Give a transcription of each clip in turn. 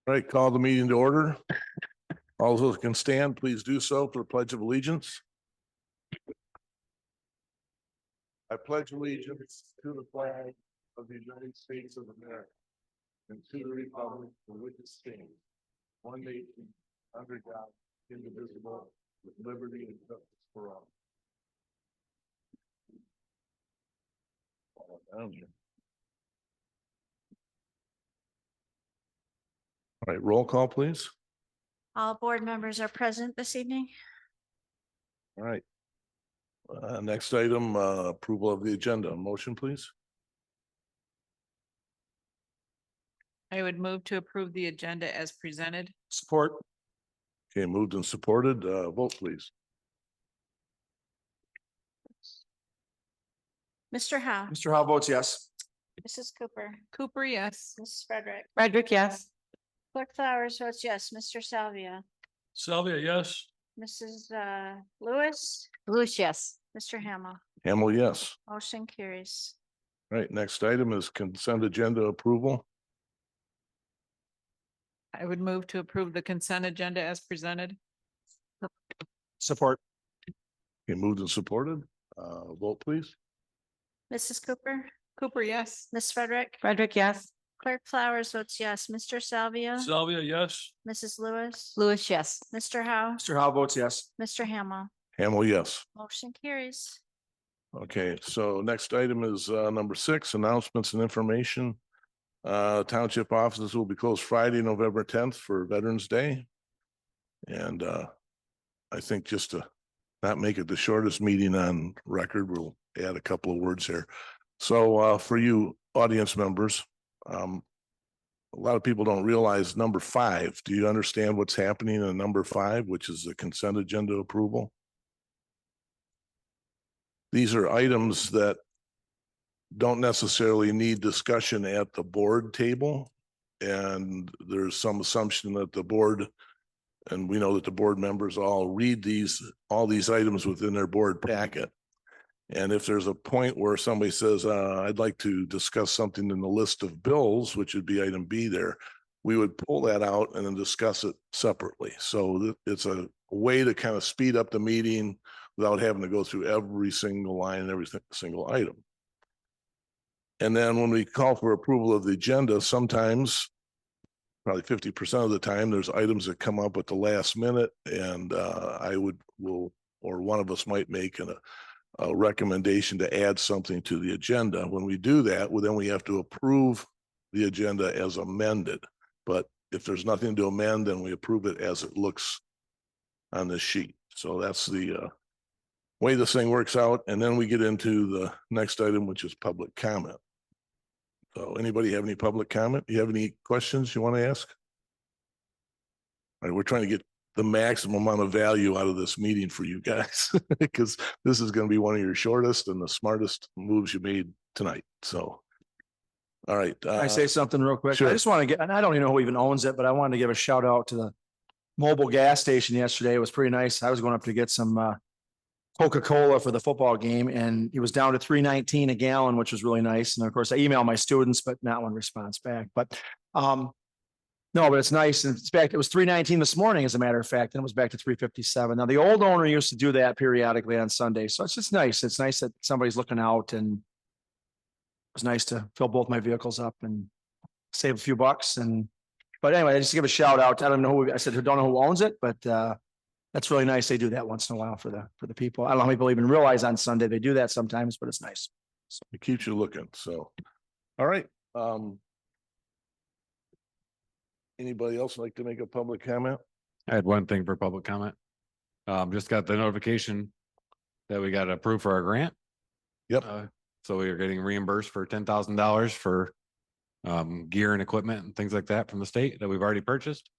All right, call the meeting to order. All those who can stand, please do so for the Pledge of Allegiance. I pledge allegiance to the flag of the United States of America and to the republic for which it stands, one nation, under God, indivisible, with liberty and justice for all. All right, roll call, please. All board members are present this evening. All right. Next item, approval of the agenda. Motion, please. I would move to approve the agenda as presented. Support. Okay, moved and supported. Vote, please. Mr. Howe, Mr. Howe votes yes. Mrs. Cooper, Cooper, yes. Mrs. Frederick, Frederick, yes. Clerk Flowers votes yes. Mr. Salvia, Salvia, yes. Mrs. Lewis, Lewis, yes. Mr. Hamel. Hamel, yes. Motion carries. All right, next item is consent agenda approval. I would move to approve the consent agenda as presented. Support. Okay, moved and supported. Vote, please. Mrs. Cooper, Cooper, yes. Miss Frederick, Frederick, yes. Clerk Flowers votes yes. Mr. Salvia, Salvia, yes. Mrs. Lewis, Lewis, yes. Mr. Howe, Mr. Howe votes yes. Mr. Hamel. Hamel, yes. Motion carries. Okay, so next item is number 6, announcements and information. Township offices will be closed Friday, November 10th for Veterans Day. And I think just to not make it the shortest meeting on record, we'll add a couple of words here. So for you audience members, a lot of people don't realize number 5. Do you understand what's happening in number 5, which is the consent agenda approval? These are items that don't necessarily need discussion at the board table. And there's some assumption that the board, and we know that the board members all read all these items within their board packet. And if there's a point where somebody says, I'd like to discuss something in the list of bills, which would be item B there, we would pull that out and then discuss it separately. So it's a way to kind of speed up the meeting without having to go through every single line and every single item. And then when we call for approval of the agenda, sometimes, probably 50% of the time, there's items that come up at the last minute, and or one of us might make a recommendation to add something to the agenda. When we do that, well, then we have to approve the agenda as amended. But if there's nothing to amend, then we approve it as it looks on this sheet. So that's the way this thing works out. And then we get into the next item, which is public comment. So anybody have any public comment? Do you have any questions you want to ask? All right, we're trying to get the maximum amount of value out of this meeting for you guys, because this is going to be one of your shortest and the smartest moves you made tonight. So, all right. Can I say something real quick? Sure. I just want to get, and I don't even know who even owns it, but I wanted to give a shout out to the mobile gas station yesterday. It was pretty nice. I was going up to get some Coca-Cola for the football game, and it was down to $3.19 a gallon, which was really nice. And of course, I emailed my students, but not one response back. But no, but it's nice. And it's back. It was $3.19 this morning, as a matter of fact, and it was back to $3.57. Now, the old owner used to do that periodically on Sunday, so it's just nice. It's nice that somebody's looking out, and it was nice to fill both my vehicles up and save a few bucks. But anyway, I just give a shout out. I don't know who I said. Don't know who owns it, but that's really nice. They do that once in a while for the people. I don't know how many people even realize on Sunday they do that sometimes, but it's nice. So it keeps you looking. So, all right. Anybody else like to make a public comment? I had one thing for public comment. Just got the notification that we got approved for our grant. Yep. So we are getting reimbursed for $10,000 for gear and equipment and things like that from the state that we've already purchased.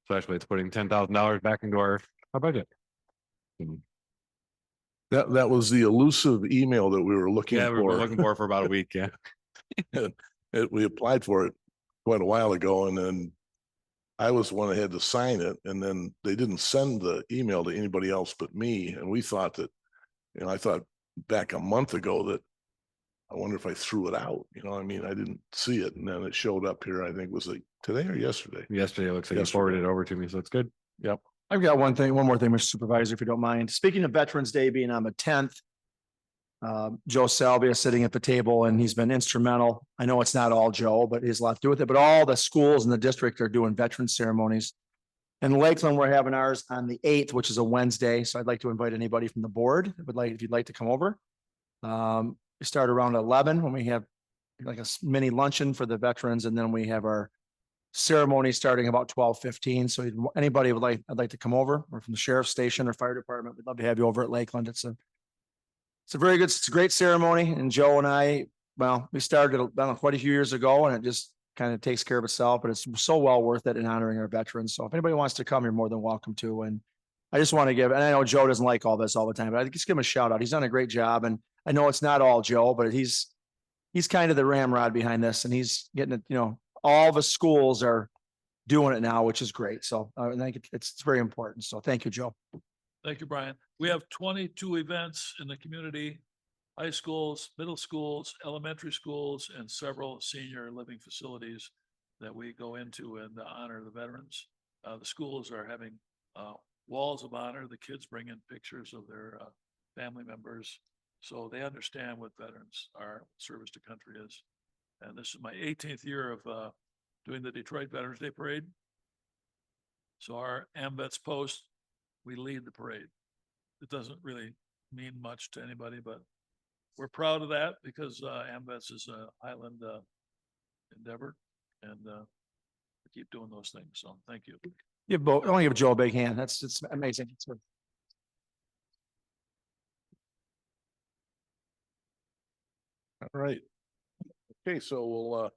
So actually it's putting $10,000 back into our budget. That was the elusive email that we were looking Yeah, for. we've been looking for about a week. Yeah. We applied for it quite a while ago, and then I was the one that had to sign it, and then they didn't send the email to anybody else but me. And we thought that, I thought back a month ago that I wonder if I threw it out, you know, I mean, I didn't see it and then it showed up here, I think was like today or yesterday. Yesterday, it looks like you Yesterday. forwarded it over to me, so it's good. Yep. I've got one more thing, Mr. Supervisor, if you don't mind. Speaking of Veterans Day being on the tenth, Joe Salvia is sitting at the table and he's been instrumental. I know it's not all Joe, but he has a lot to do with it, but all the schools in the district are doing veteran ceremonies. In Lakeland, we're having ours on the eighth, which is a Wednesday. So I'd like to invite anybody from the board that would like, if you'd like to come over. We start around 11 when we have like a mini luncheon for the veterans, and then we have our ceremony starting about 12:15. So anybody would like, I'd like to come over, or from the sheriff's station or fire department, we'd love to have you over at Lakeland. It's a very good, it's a great ceremony. And Joe and I, well, we started quite a few years ago, and it just kind of takes care of itself, but it's so well worth it in honoring our veterans. So if anybody wants to come, you're more than welcome to. And I just want to give, and I know Joe doesn't like all this all the time, but I just give him a shout out. He's done a great job. And I know it's not all Joe, but he's kind of the ramrod behind this, and he's getting it, you know, all the schools are doing it now, which is great. So I think it's very important. So thank you, Joe. Thank you, Brian. We have 22 events in the community, high schools, middle schools, elementary schools, and several senior living facilities that we go into and honor the veterans. The schools are having walls of honor. The kids bring in pictures of their family members, so they understand what veterans, our service to country is. And this is my 18th year of doing the Detroit Veterans Day Parade. So our AMVETS post, we lead the parade. It doesn't really mean much to anybody, but we're proud of that because AMVETS is a Highland endeavor, and we keep doing those things. So thank you. I want to give Joe a big hand. It's amazing. It's good. All right. Okay, so we'll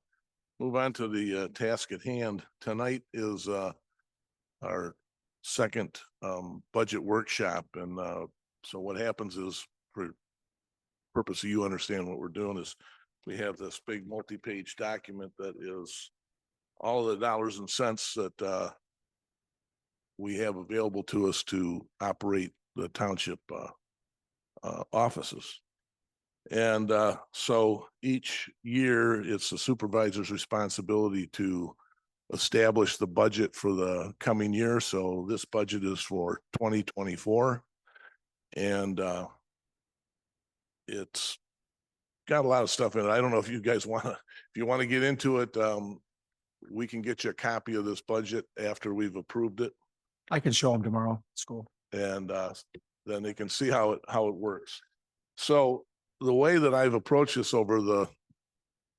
move on to the task at hand. Tonight is our second budget workshop. And so what happens is, for purpose of you understand what we're doing, is we have this big multi-page document that is all of the dollars and cents that we have available to us to operate the township offices. And so each year it's the supervisor's responsibility to establish the budget for the coming year. So this budget is for 2024. And it's got a lot of stuff in it. I don't know if you guys want to, if you want to get into it, we can get you a copy of this budget after we've approved it. I can show them tomorrow at school. And then they can see how it works. So the way that I've approached this over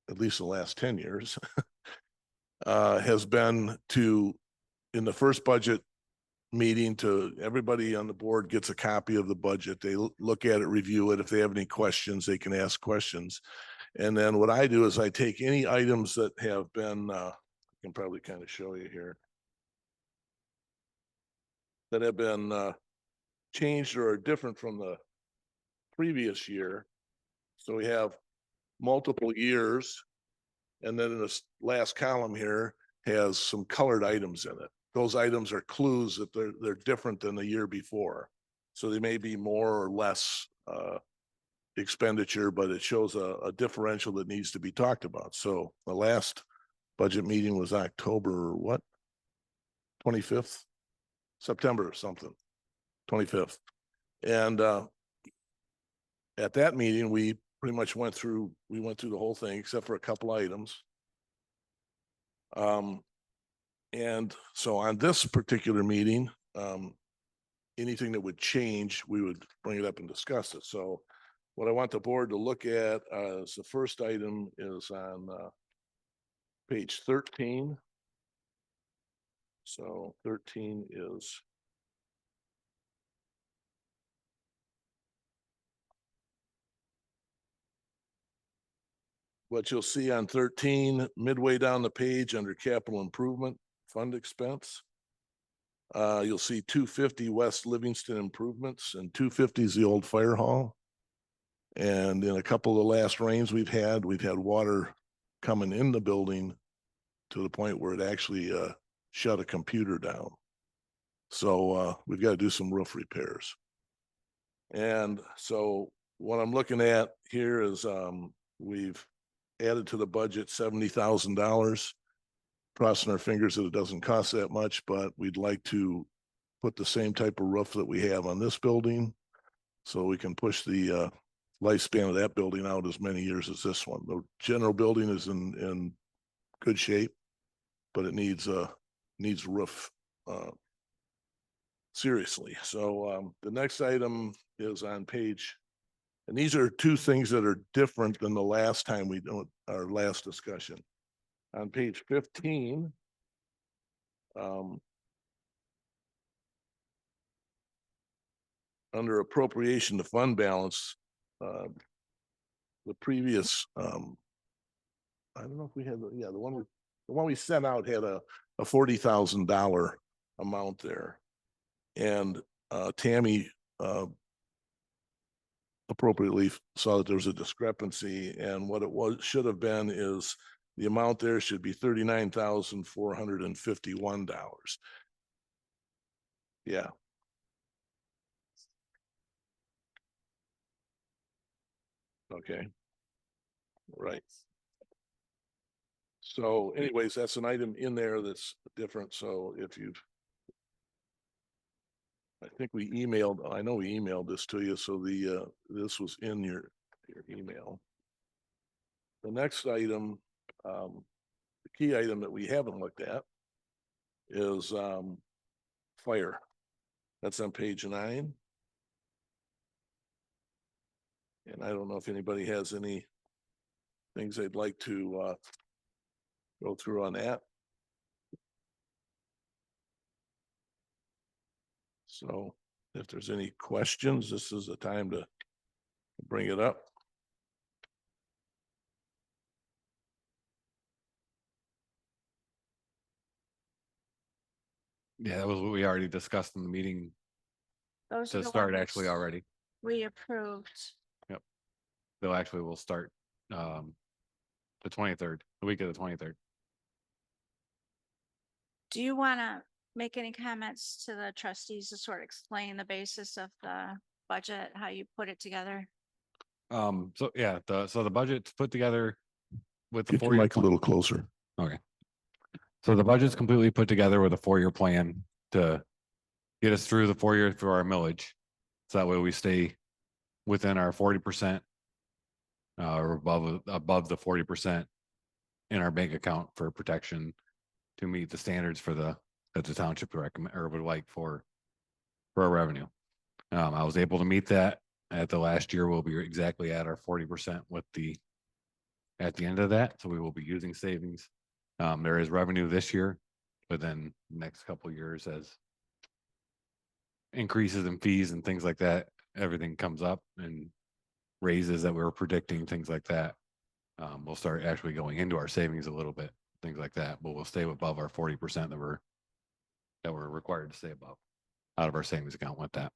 at least the last 10 years has been to, in the first budget meeting, to everybody on the board gets a copy of the budget. They look at it, review it. If they have any questions, they can ask questions. And then what I do is I take any items that have been, I can probably kind of show you here, that have been changed or are different from the previous year. So we have multiple years, and then in this last column here has some colored items in it. Those items are clues that they're different than the year before. So they may be more or less expenditure, but it shows a differential that needs to be talked about. So the last budget meeting was October, what? 25th? September or something, 25th. And at that meeting, we pretty much went through the whole thing except for a couple items. And so on this particular meeting, anything that would change, we would bring it up and discuss it. So what I want the board to look at is the first item is on page 13. So 13 is what you'll see on 13, midway down the page under capital improvement fund expense. You'll see 250 West Livingston improvements, and 250 is the old fire hall. And in a couple of the last rains we've had water coming in the building to the point where it actually shut a computer down. So we've got to do some roof repairs. And so what I'm looking at here is We've added to the budget $70,000. Crossing our fingers that it doesn't cost that much, but we'd like to put the same type of roof that we have on this building, so we can push the lifespan of that building out as many years as this one. The general building is in good shape, but it needs roof seriously. So the next item is on page, and these are two things that are different than the last time we did our last discussion. On page 15, under appropriation to fund balance, the previous, I don't know if we had, the one we sent out had a $40,000 amount there. And Tammy appropriately saw that there was a discrepancy, and what it should have been is the amount there should be $39,451. Yeah. Okay. Right. So anyways, that's an item in there that's different. So if you've, I think we emailed, I know we emailed this to you. So this was in your email. The next item, the key item that we haven't looked at is fire. That's on page 9. And I don't know if anybody has any things they'd like to go through on that. So if there's any questions, this is the time to bring it up. Yeah, that was what we already discussed in the meeting Those are to the start ones actually already. we approved. Though actually we'll start the 23rd, the week of the 23rd. Do you want to make any comments to the trustees to sort of explain the basis of the budget, how you put it together? So yeah, the budget's put together with the Get your 4-year mic a little closer. Okay. So the budget's completely put together with a 4-year plan to get us through the 4 years through our millage. So that way we stay within our 40% or above the 40% in our bank account for protection to meet the standards for that the township recommend or would like for our revenue. I was able to meet that at the last year. We'll be exactly at our 40% at the end of that. So we will be using savings. There is revenue this year, but then next couple of years as increases in fees and things like that, everything comes up and raises that we were predicting, things like that. We'll start actually going into our savings a little bit, things like that, but we'll stay above our 40% that we're required to stay above out of our savings account with that.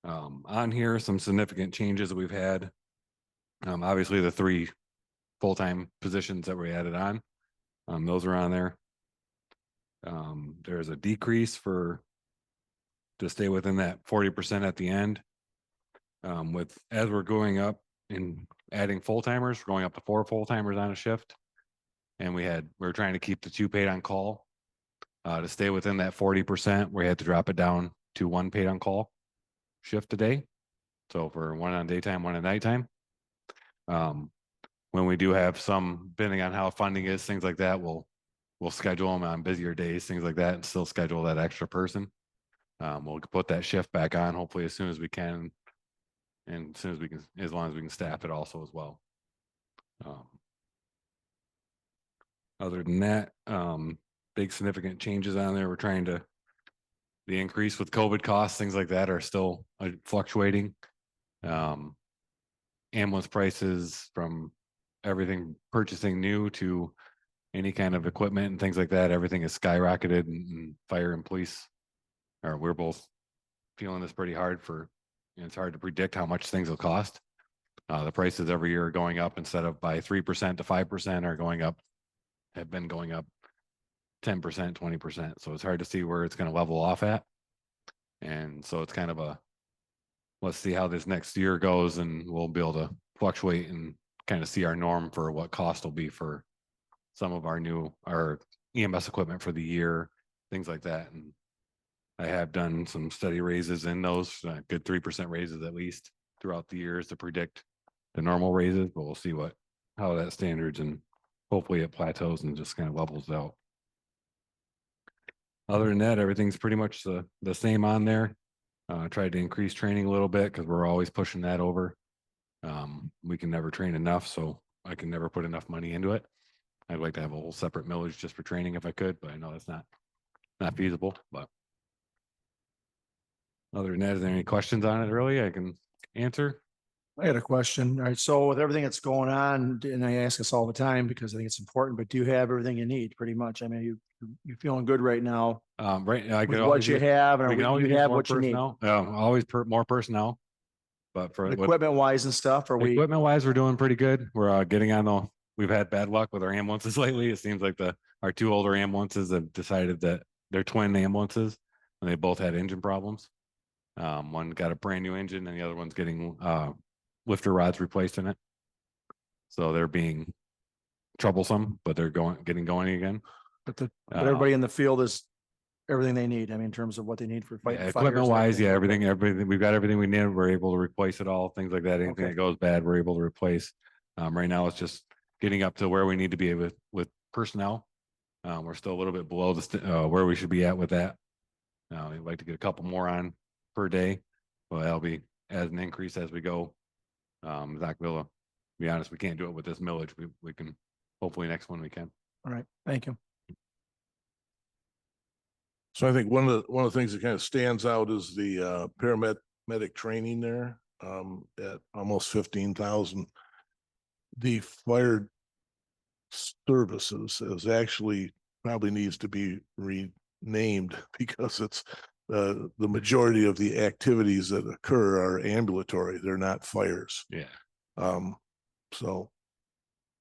On here, some significant changes that we've had. Obviously the 3 full-time positions that we added on, those are on there. There's a decrease to stay within that 40% at the end. As we're going up and adding full-timers, we're going up to 4 full-timers on a shift. And we're trying to keep the 2 paid on call. To stay within that 40%, we had to drop it down to 1 paid on call shift a day. So for 1 on daytime, 1 at nighttime. When we do have some, depending on how funding is, things like that, we'll schedule them on busier days, things like that, and still schedule that extra person. We'll put that shift back on hopefully as soon as we can, and as soon as we can, as long as we can staff it also as well. Other than that, big significant changes on there. We're trying to, the increase with COVID costs, things like that are still fluctuating. Ambulance prices, from everything purchasing new to any kind of equipment and things like that, everything is skyrocketed, and fire and police, or we're both feeling this pretty hard it's hard to predict how much things will cost. The prices every year are going up. Instead of by 3% to 5% are going up, have been going up 10%, 20%. So it's hard to see where it's going to level off at. And so it's kind of let's see how this next year goes, and we'll be able to fluctuate and kind of see our norm for what cost will be for some of our EMS equipment for the year, things like that. And I have done some steady raises in those, good 3% raises at least throughout the years to predict the normal raises, but we'll see how that standards, and hopefully it plateaus and just kind of levels out. Other than that, everything's pretty much the same on there. Tried to increase training a little bit because we're always pushing that over. We can never train enough, so I can never put enough money into it. I'd like to have a whole separate millage just for training if I could, but I know that's not feasible. But other than that, is there any questions on it really I can answer? I had a question. All right, so with everything that's going on, and I ask this all the time because I think it's important, but do you have everything you need pretty much? I mean, you feeling good right now Right, I with could what always you use- have we and can always you use have more what you need? personnel. More personnel. But for Equipment wise and stuff, are we? equipment wise, we're doing pretty good. We're getting on we've had bad luck with our ambulances lately. It seems like our two older ambulances have decided that they're twin ambulances and they both had engine problems. One got a brand new engine and the other one's getting lifter rods replaced in it. So they're being troublesome, but they're getting going again. But everybody in the field is everything they need. I mean, in terms of what they need for fight. Yeah, fires, equipment wise, yeah, everything, we've got everything we need. We're able to replace it all, things like that. Anything Okay. that goes bad, we're able to replace. Right now, it's just getting up to where we need to be with personnel. We're still a little bit below where we should be at with that. We'd like to get a couple more on per day. Well, that'll be as an increase as we go. Zach Villa, to be honest, we can't do it with this millage. We can, hopefully next one we can. All right, thank you. So I think one of the things that kind of stands out is the paramedic training there at almost 15,000. The fire services is actually probably needs to be renamed because it's the majority of the activities that occur are ambulatory. They're not fires. Yeah. So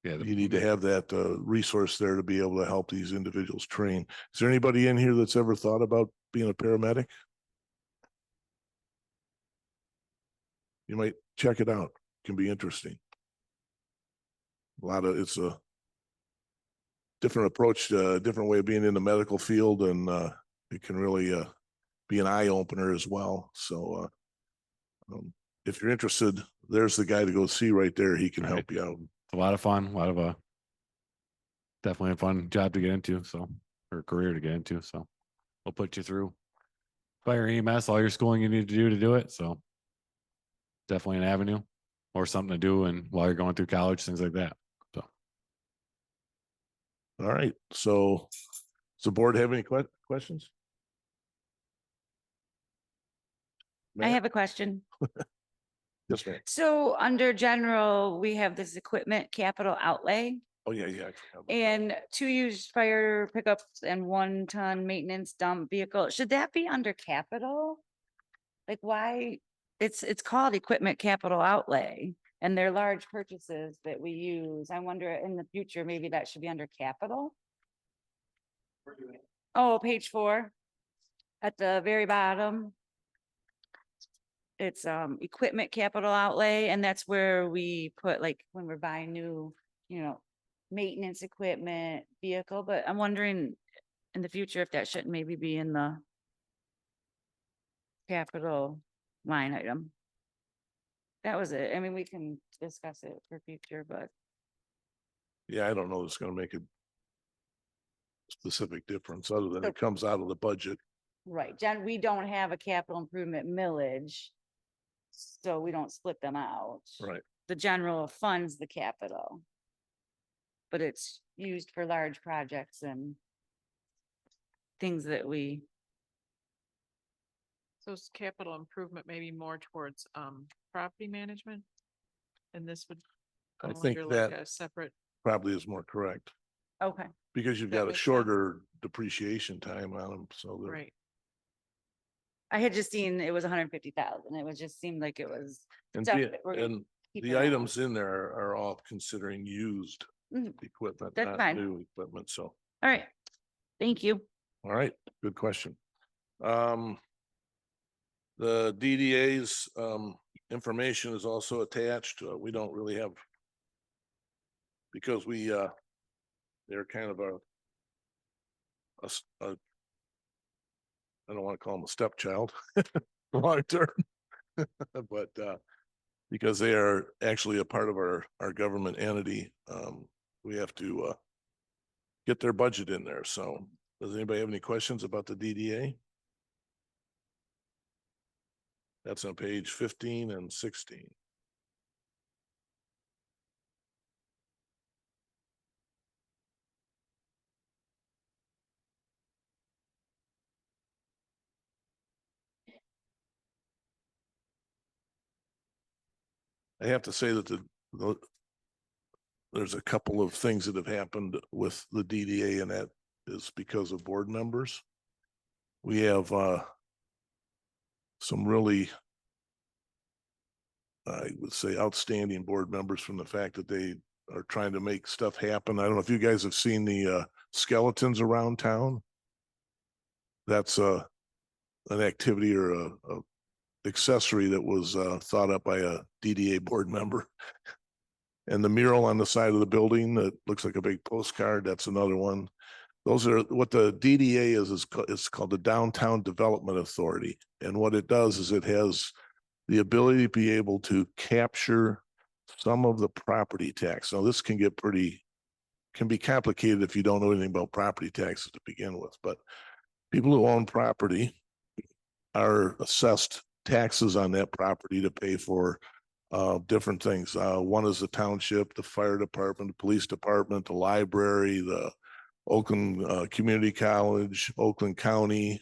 Yeah. you need to have that resource there to be able to help these individuals train. Is there anybody in here that's ever thought about being a paramedic? You might check it out. It can be interesting. It's a different approach, a different way of being in the medical field, and it can really be an eye opener as well. So if you're interested, there's the guy to go see right there. He can help you out. It's a lot of fun, a lot of definitely a fun job to get into, so, or career to get into. So we'll put you through fire EMS, all your schooling you need to do it. So definitely an avenue or something to do and while you're going through college, things like that. So. All right. So does the board have any questions? I have a question. Yes, ma'am. So under general, we have this equipment capital outlay Oh, yeah, yeah. and 2 used fire pickups and 1 ton maintenance dump vehicle. Should that be under capital? Like why? It's called equipment capital outlay and they're large purchases that we use. I wonder in the future, maybe that should be under capital. Oh, page 4 at the very bottom. It's equipment capital outlay, and that's where we put like when we're buying new, maintenance equipment, vehicle, but I'm wondering in the future if that shouldn't maybe be in the capital line item. That was it. I mean, we can discuss it for future, but Yeah, I don't know. It's going to make a specific difference other than it comes out of the budget. right, Jen, we don't have a capital improvement millage. So we don't split them out. Right. The general funds the capital. But it's used for large projects and things that we, So it's capital improvement, maybe more towards property management? And this would I go think under like that a separate, probably is more correct okay, because you've That got a makes sense. shorter depreciation time on them. So they're right? I had just seen it was 150,000. It was just seemed like it was. and stuff the, that we're and keeping the on. items in there are all considering used Mhm. equipment, That's not fine. new equipment. So, All right, thank you. all right, good question. The DDA's information is also attached. We don't really have because they're kind of I don't want to call them a stepchild, long term, but because they are actually a part of our government entity, we have to get their budget in there. So does anybody have any questions about the DDA? That's on page 15 and 16. I have to say that there's a couple of things that have happened with the DDA, and that is because of board members. We have some really, I would say, outstanding board members from the fact that they are trying to make stuff happen. I don't know if you guys have seen the skeletons around town. That's an activity or a accessory that was thought up by a DDA board member. And the mural on the side of the building that looks like a big postcard, that's another one. Those are what the DDA is it's called the Downtown Development Authority. And what it does is it has the ability to be able to capture some of the property tax. Now this can be complicated if you don't know anything about property taxes to begin with, but people who own property are assessed taxes on that property to pay for different things. One is the township, the fire department, the police department, the library, the Oakland Community College, Oakland County,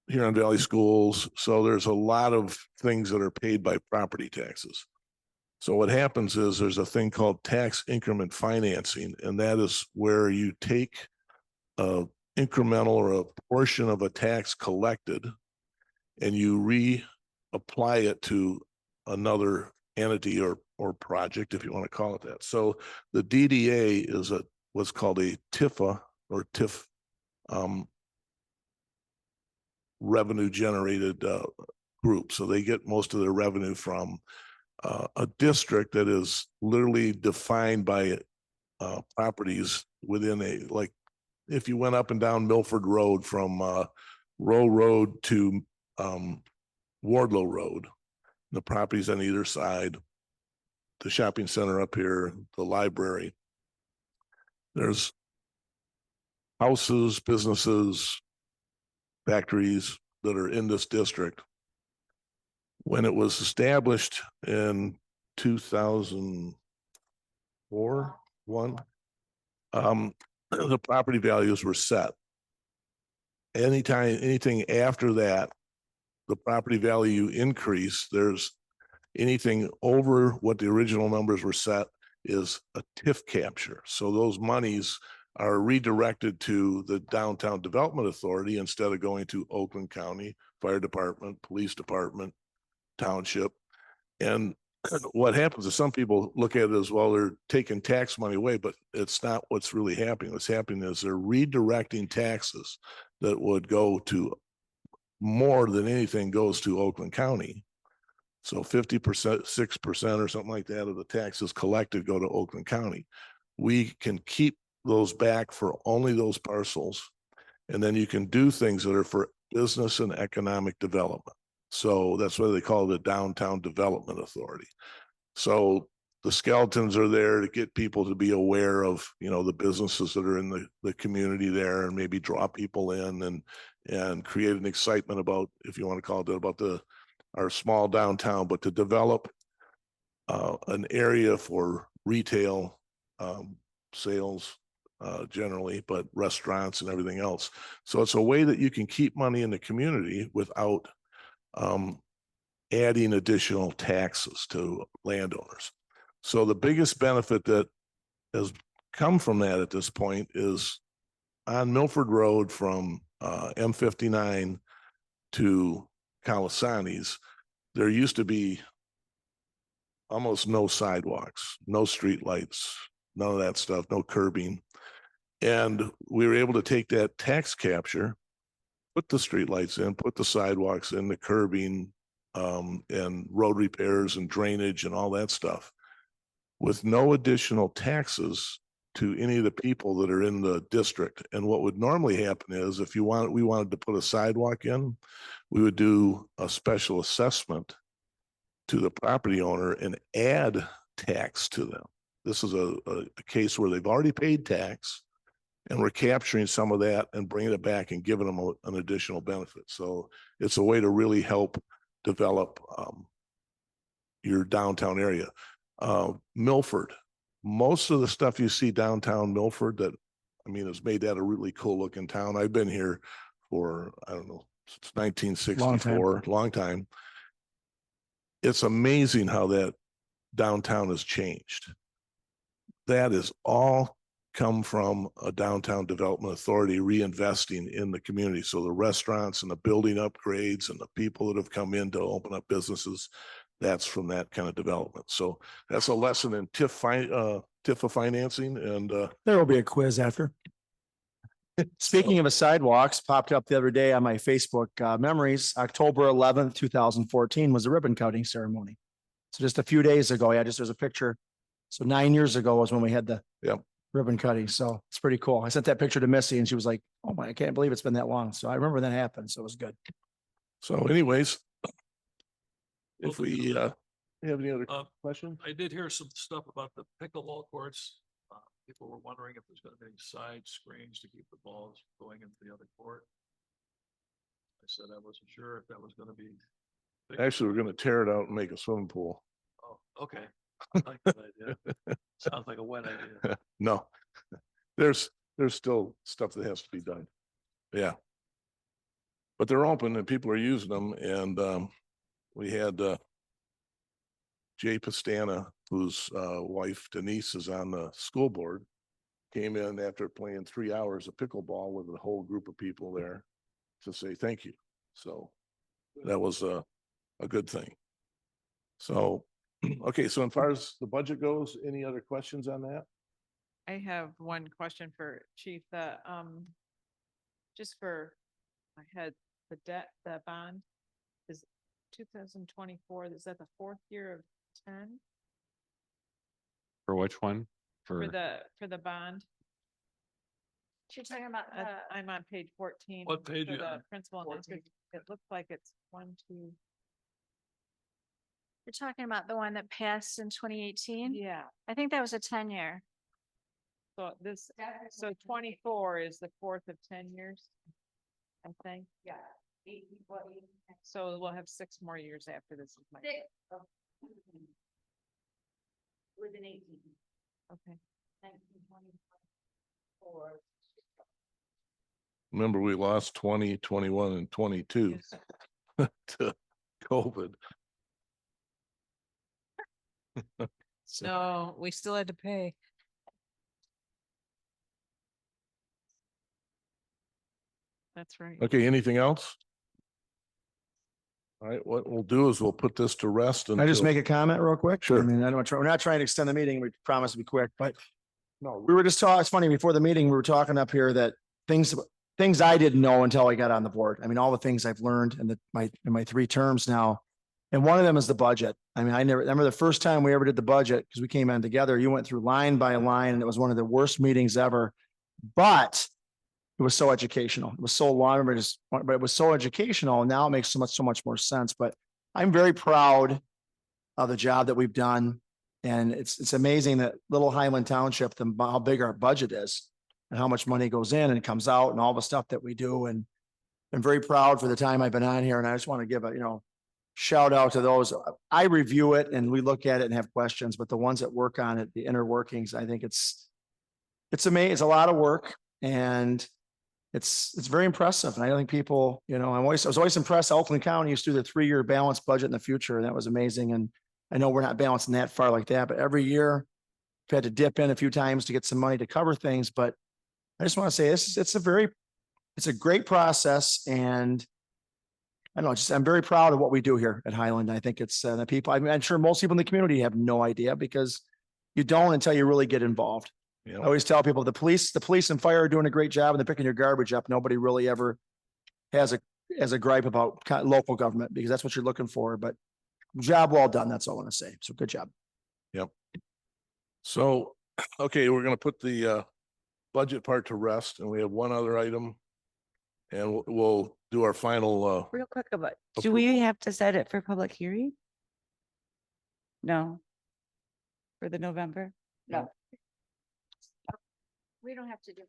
Huron Valley Schools. So there's a lot of things that are paid by property taxes. So what happens is there's a thing called tax increment financing, and that is where you take a incremental or a portion of a tax collected and you reapply it to another entity or project, if you want to call it that. So the DDA is what's called a TIFA or TIF revenue generated group. So they get most of their revenue from a district that is literally defined by properties within like if you went up and down Milford Road from Row Road to Wardlow Road, the properties on either side, the shopping center up here, the library. There's houses, businesses, factories that are in this district. When it was established in 2004, the property values were set. Anything after that, the property value increase, there's anything over what the original numbers were set is a TIF capture. So those monies are redirected to the Downtown Development Authority instead of going to Oakland County Fire Department, Police Department, Township. And what happens is some people look at it as, well, they're taking tax money away, but it's not what's really happening. What's happening is they're redirecting taxes that would go to more than anything goes to Oakland County. So 50%, 6% or something like that of the taxes collected go to Oakland County. We can keep those back for only those parcels. And then you can do things that are for business and economic development. So that's why they call it the Downtown Development Authority. So the skeletons are there to get people to be aware of, the businesses that are in the community there, and maybe draw people in and create an excitement about, if you want to call it that, about our small downtown, but to develop an area for retail sales generally, but restaurants and everything else. So it's a way that you can keep money in the community without adding additional taxes to landowners. So the biggest benefit that has come from that at this point is on Milford Road from M59 to Calisani's, there used to be almost no sidewalks, no street lights, none of that stuff, no curbing. And we were able to take that tax capture, put the street lights in, put the sidewalks in, the curbing, and road repairs and drainage and all that stuff. with no additional taxes to any of the people that are in the district. And what would normally happen is if we wanted to put a sidewalk in, we would do a special assessment to the property owner and add tax to them. This is a case where they've already paid tax and we're capturing some of that and bringing it back and giving them an additional benefit. So it's a way to really help develop your downtown area. Milford, most of the stuff you see downtown Milford that, I mean, has made that a really cool looking town. I've been here for, I don't know, since 1964, long time. It's amazing how that downtown has changed. That is all come from a downtown development authority reinvesting in the community. So the restaurants and the building upgrades and the people that have come in to open up businesses, that's from that kind of development. So that's a lesson in TIF financing. And There will be a quiz after. Speaking of sidewalks, popped up the other day on my Facebook memories, October 11th, 2014 was the ribbon cutting ceremony. So just a few days ago, there's a picture. So 9 years ago was when we had the ribbon cutting. So it's pretty cool. I sent that picture to Missy and she was like, oh my, I can't believe it's been that long. So I remember that happened. So it was good. so anyways, if we have any other questions? I did hear some stuff about the pickleball courts. People were wondering if there's gonna be any side screens to keep the balls going into the other court. I said I wasn't sure if that was gonna be. Actually, we're going to tear it out and make a swimming pool. Oh, okay. I like that idea. Sounds like a wet idea. No, there's still stuff that has to be done. Yeah. But they're open and people are using them. And we had Jay Pastana, whose wife Denise is on the school board, came in after playing 3 hours of pickleball with a whole group of people there to say thank you. So that was a good thing. So, okay, so as far as the budget goes, any other questions on that? I have one question for Chief, just for my head, the debt, the bond is 2024, is that the fourth year of 10 For which one? for the bond? You're talking about, I'm on page 14. What page for you the on? principal and interest. It looks like it's 1, 2. you're talking about the one that passed in 2018? Yeah, I think that was a 10-year. so 24 is the fourth of 10 years, I think. Yeah. So we'll have 6 more years after this. Is my Within 18. Okay. 1924. Remember, we lost 20, 21, and 22 to COVID. No, we still had to pay. That's right. Okay, anything else? All right, what we'll do is we'll put this to rest. Can I just until- make a comment real quick? Sure. I mean, I don't want to, we're not trying to extend the meeting. We promise to be quick, but No, we were just talking, it's funny, before the meeting, we were talking up here that things I didn't know until I got on the board. I mean, all the things I've learned in my 3 terms now. And one of them is the budget. I mean, I never remember the first time we ever did the budget because we came in together. You went through line by line and it was one of the worst meetings ever. But it was so educational. It was so long, but it was so educational. And now it makes so much more sense. But I'm very proud of the job that we've done. And it's amazing that little Highland Township, how big our budget is and how much money goes in and comes out and all the stuff that we do. And I'm very proud for the time I've been on here. And I just want to give a, shout out to those. I review it and we look at it and have questions, but the ones that work on it, the inner workings, I think it's amazing. It's a lot of work and it's very impressive. And I don't think people, I was always impressed. Oakland County used to do the 3-year balanced budget in the future. And that was amazing. And I know we're not balancing that far like that, but every year we've had to dip in a few times to get some money to cover things. But I just want to say it's a great process. And I don't know, I'm very proud of what we do here at Highland. I think it's the people, I'm sure most people in the community have no idea because you don't until you really get involved. Yeah. I always tell people the police and fire are doing a great job and they're picking your garbage up. Nobody really ever has a gripe about local government because that's what you're looking for. But job well done. That's all I want to say. So good job. Yep. So, okay, we're gonna put the budget part to rest, and we have one other item. And we'll do our final Real quick about, do Approval. we have to set it for public hearing? No. For the November? No. We don't have to do.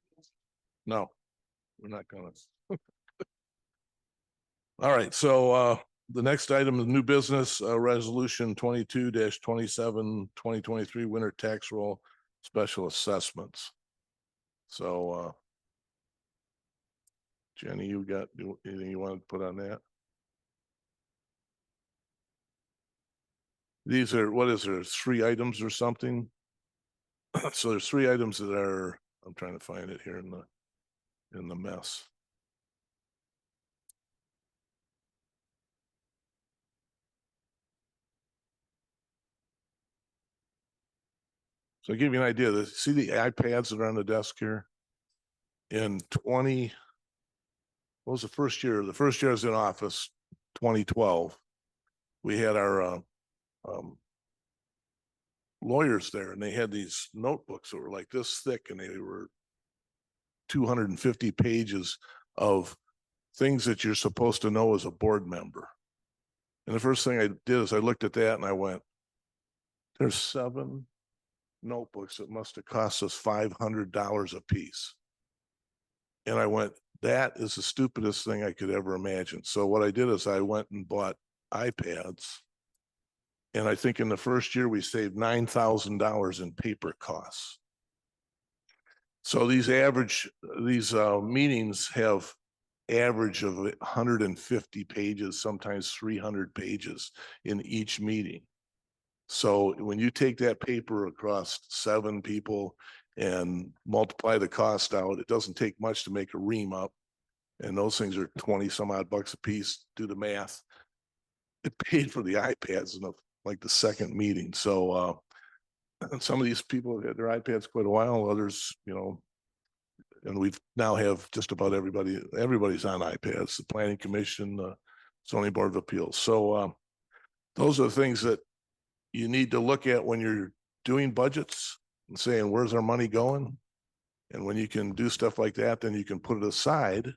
no, we're not gonna. All right, so the next item is new business, resolution 22-27, 2023 winter tax roll special assessments. So Jenny, you got anything you want to put on that? These are, what is there, 3 items or something? So there's 3 items that are, I'm trying to find it here in the mess. So to give you an idea, see the iPads that are on the desk here? In what was the first year? The first year I was in office, 2012. We had our lawyers there, and they had these notebooks that were like this thick, and they were 250 pages of things that you're supposed to know as a board member. And the first thing I did is I looked at that and I went, there's 7 notebooks that must have cost us $500 a piece. And I went, that is the stupidest thing I could ever imagine. So what I did is I went and bought iPads. And I think in the first year we saved $9,000 in paper costs. So these meetings have average of 150 pages, sometimes 300 pages in each meeting. So when you take that paper across 7 people and multiply the cost out, it doesn't take much to make a ream up. And those things are 20 some odd bucks a piece. Do the math. It paid for the iPads in like the second meeting. So and some of these people had their iPads quite a while, others, and we've now have just about everybody's on iPads, the planning commission, the zoning board of appeals. So those are the things that you need to look at when you're doing budgets and saying, where's our money going? And when you can do stuff like that, then you can put it aside.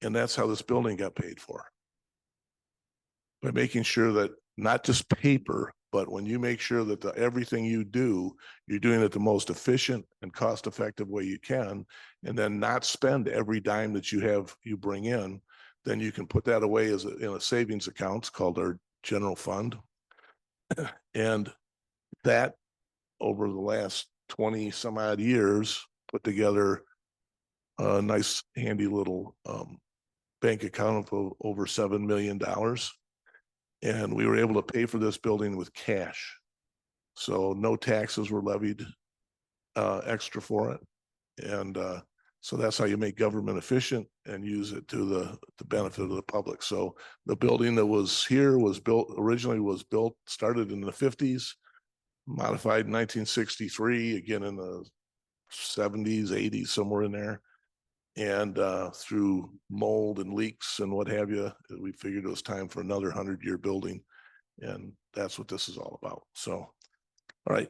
And that's how this building got paid for. By making sure that not just paper, but when you make sure that everything you do, you're doing it the most efficient and cost-effective way you can, and then not spend every dime that you bring in, then you can put that away in a savings account. It's called our general fund. And that over the last 20 some odd years put together a nice handy little bank account of over $7 million. And we were able to pay for this building with cash. So no taxes were levied extra for it. And so that's how you make government efficient and use it to the benefit of the public. So the building that was here started in the 50s, modified in 1963, again in the 70s, 80s, somewhere in there. And through mold and leaks and what have you, we figured it was time for another 100-year building. And that's what this is all about. So, all right.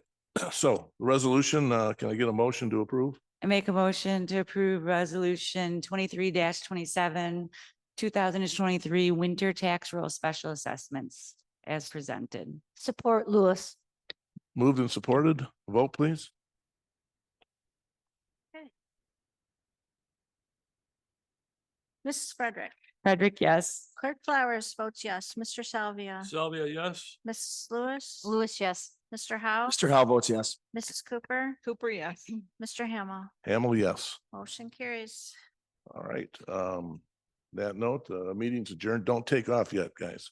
So the resolution, can I get a motion to approve? I make a motion to approve resolution 23-27, 2023 winter tax roll special assessments as presented. Support Lewis. Moved and supported. Vote, please. Mrs. Frederick. Frederick, yes. Clerk Flowers votes yes. Mr. Salvia. Salvia, yes. Mrs. Lewis. Lewis, yes. Mr. Howe. Mr. Hal votes yes. Mrs. Cooper. Cooper, yes. Mr. Hamel. Hamel, yes. Motion carries. All right. That note, meeting's adjourned. Don't take off yet, guys.